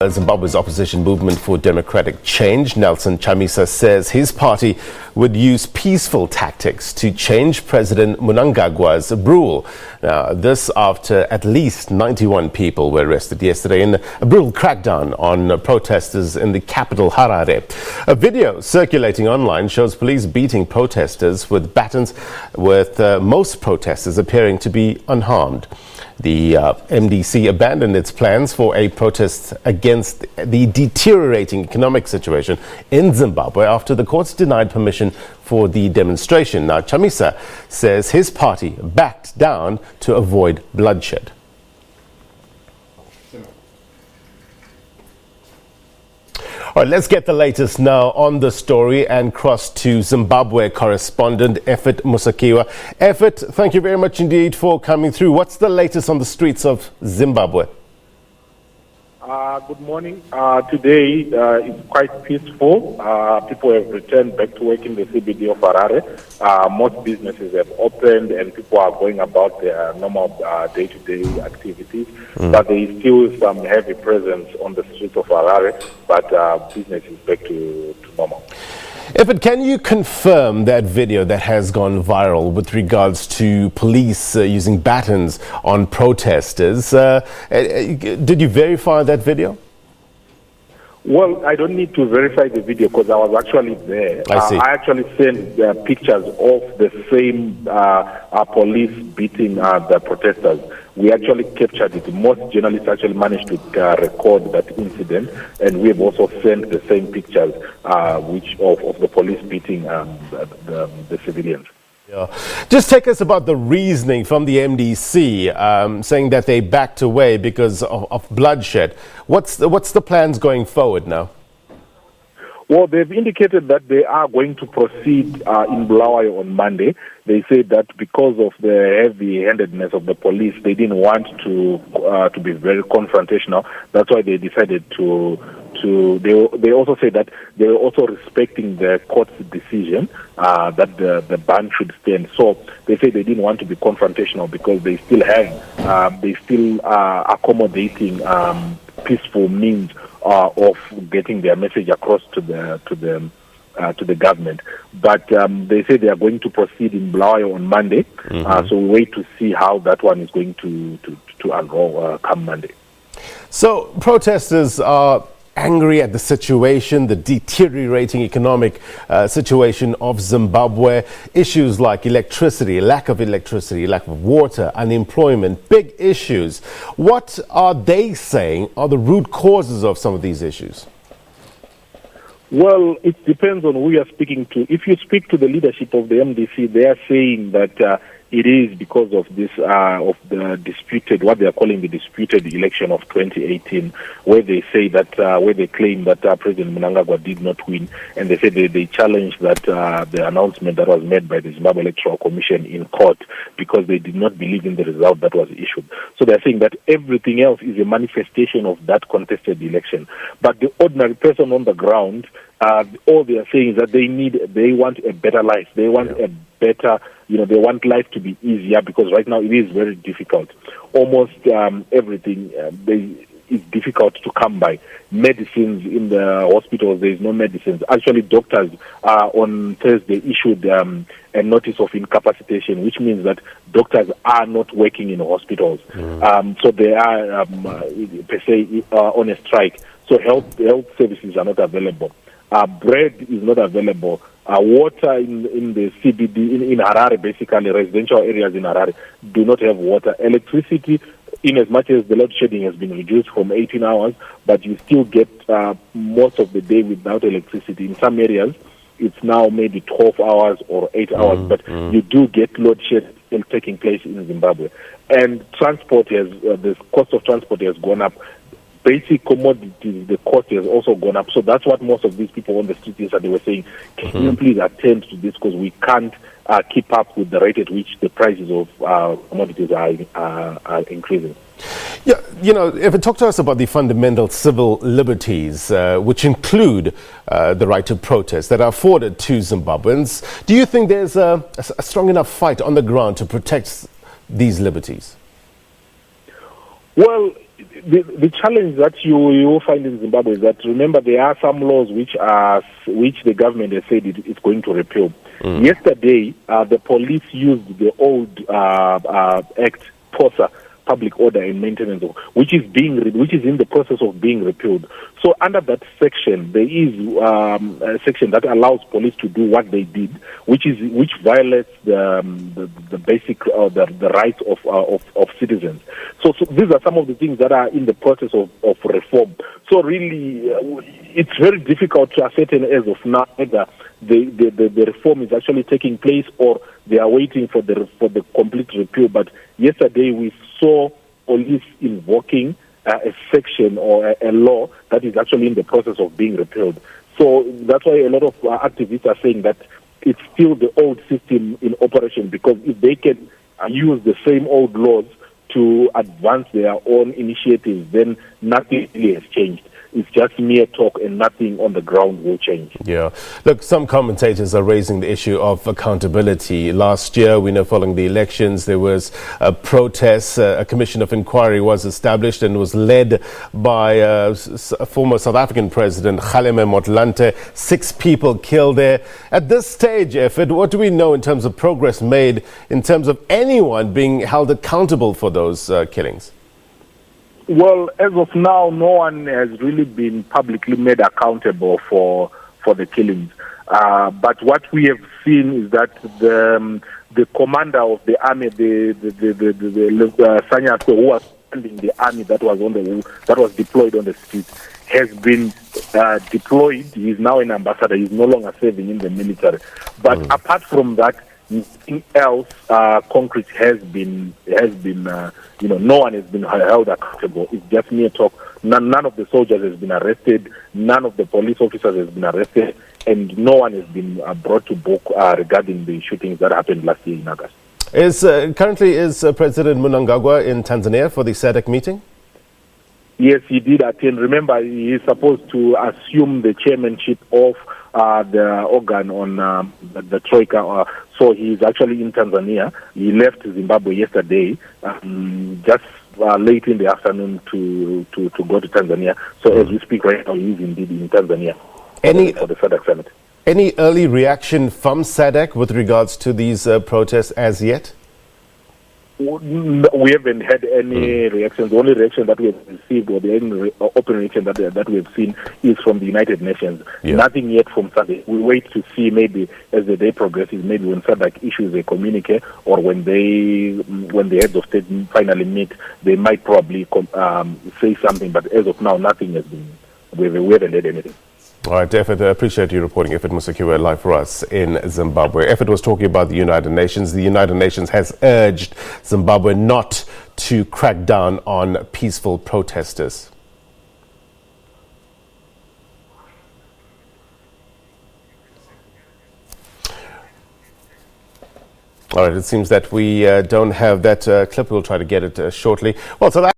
Zimbabwe's opposition movement for democratic change, Nelson Chamisa, says his party would use peaceful tactics to change President Mnangagwa's rule. Now, this after at least 91 people were arrested yesterday in a brutal crackdown on protesters in the capital, Harare. A video circulating online shows police beating protesters with batons, with most protesters appearing to be unharmed. The MDC abandoned its plans for a protest against the deteriorating economic situation in Zimbabwe after the courts denied permission for the demonstration. Now, Chamisa says his party backed down to avoid bloodshed. All right, let's get the latest now on the story and cross to Zimbabwe correspondent Ephert Musekiwa. Ephert, thank you very much indeed for coming through. What's the latest on the streets of Zimbabwe? Good morning. Today it's quite peaceful. People have returned back to work in the CBD of Harare. Most businesses have opened and people are going about their normal day-to-day activities. But there is still some heavy presence on the streets of Harare, but business is back to normal. Ephert, can you confirm that video that has gone viral with regards to police using batons on protesters? Did you verify that video? Well, I don't need to verify the video because I was actually there. I see. I actually sent pictures of the same police beating the protesters. We actually captured it. Most journalists actually managed to record that incident, and we have also sent the same pictures which of the police beating the civilians. Yeah. Just take us about the reasoning from the MDC, saying that they backed away because of bloodshed. What's the plans going forward now? Well, they've indicated that they are going to proceed in Bulawayo on Monday. They said that because of the heavy-handedness of the police, they didn't want to be very confrontational. That's why they decided to. They also say that they are also respecting the court's decision that the ban should stand. So they say they didn't want to be confrontational because they still are accommodating peaceful means of getting their message across to the government. But they say they are going to proceed in Bulawayo on Monday. So we wait to see how that one is going to unroll come Monday. So protesters are angry at the situation, the deteriorating economic situation of Zimbabwe, issues like electricity, lack of water, unemployment, big issues. What are they saying are the root causes of some of these issues? Well, it depends on who you are speaking to. If you speak to the leadership of the MDC, they are saying that it is because of this, of the disputed, what they are calling the disputed election of 2018, where they say that, where they claim that President Mnangagwa did not win, and they say they challenged that the announcement that was made by the Zimbabwe Electoral Commission in court because they did not believe in the result that was issued. So they are saying that everything else is a manifestation of that contested election. But the ordinary person on the ground, all they are saying is that they want a better life. They want a better, they want life to be easier because right now it is very difficult. Almost everything is difficult to come by. Medicines in the hospitals, there is no medicines. Actually, doctors on Thursday issued a notice of incapacitation, which means that doctors are not working in hospitals. So they are, per se, on a strike. So health services are not available. Bread is not available. Water in the CBD, in Harare, basically, residential areas in Harare, do not have water. Electricity, in as much as the load shedding has been reduced from 18 hours, but you still get most of the day without electricity. In some areas, it's now maybe 12 hours or 8 hours, but you do get load shedding still taking place in Zimbabwe. And transport the cost of transport has gone up. Basic commodities, the cost has also gone up. So that's what most of these people on the streets they were saying, can you please attend to this because we can't keep up with the rate at which the prices of commodities are increasing. Yeah, if you talk to us about the fundamental civil liberties, which include the right to protest that are afforded to Zimbabweans, do you think there's a strong enough fight on the ground to protect these liberties? Well, The challenge that you will find in Zimbabwe is that, remember, there are some laws which the government has said it's going to repeal. Yesterday, the police used the old act, POSA, Public Order and Maintenance, which is in the process of being repealed. So under that section, there is a section that allows police to do what they did, which violates the basic the rights of citizens. So these are some of the things that are in the process of reform. So really, it's very difficult to ascertain as of now whether the reform is actually taking place or they are waiting for the complete repeal. But yesterday we saw police invoking a section or a law that is actually in the process of being repealed. So that's why a lot of activists are saying that it's still the old system in operation, because if they can use the same old laws to advance their own initiatives, then nothing really has changed. It's just mere talk and nothing on the ground will change. Yeah. Look, some commentators are raising the issue of accountability. Last year, we know following the elections, there was a protest. A commission of inquiry was established and was led by former South African President Kgalema Motlanthe. 6 people killed there. At this stage, Ephert, what do we know in terms of progress made in terms of anyone being held accountable for those killings? Well, as of now, no one has really been publicly made accountable for the killings. But what we have seen is that the commander of the army, the Sanyako, who was commanding the army that was deployed on the street, has been deployed. He is now an ambassador. He is no longer serving in the military. But apart from that, nothing else concrete has been no one has been held accountable. It's just mere talk. None of the soldiers has been arrested. None of the police officers has been arrested, and no one has been brought to book regarding the shootings that happened last year in August. Currently is President Mnangagwa in Tanzania for the SADC meeting? Yes, he did attend. Remember, he is supposed to assume the chairmanship of the organ on the Troika. So he is actually in Tanzania. He left Zimbabwe yesterday, just late in the afternoon to go to Tanzania. So as we speak right now, he is indeed in Tanzania for the SADC summit. Any early reaction from SADC with regards to these protests as yet? We haven't had any reactions. The only reaction that we have received, or the only open reaction that we have seen, is from the United Nations. Yeah. Nothing yet from SADC. We wait to see, maybe as the day progresses, maybe when SADC issues a communique, or when the heads of state finally meet, they might probably say something. But as of now, nothing has been. We haven't had anything. All right, Ephert, I appreciate you reporting. Ephert Musekiwa live for us in Zimbabwe. Ephert was talking about the United Nations. The United Nations has urged Zimbabwe not to crack down on peaceful protesters. All right, it seems that we don't have that clip. We'll try to get it shortly. Well, so that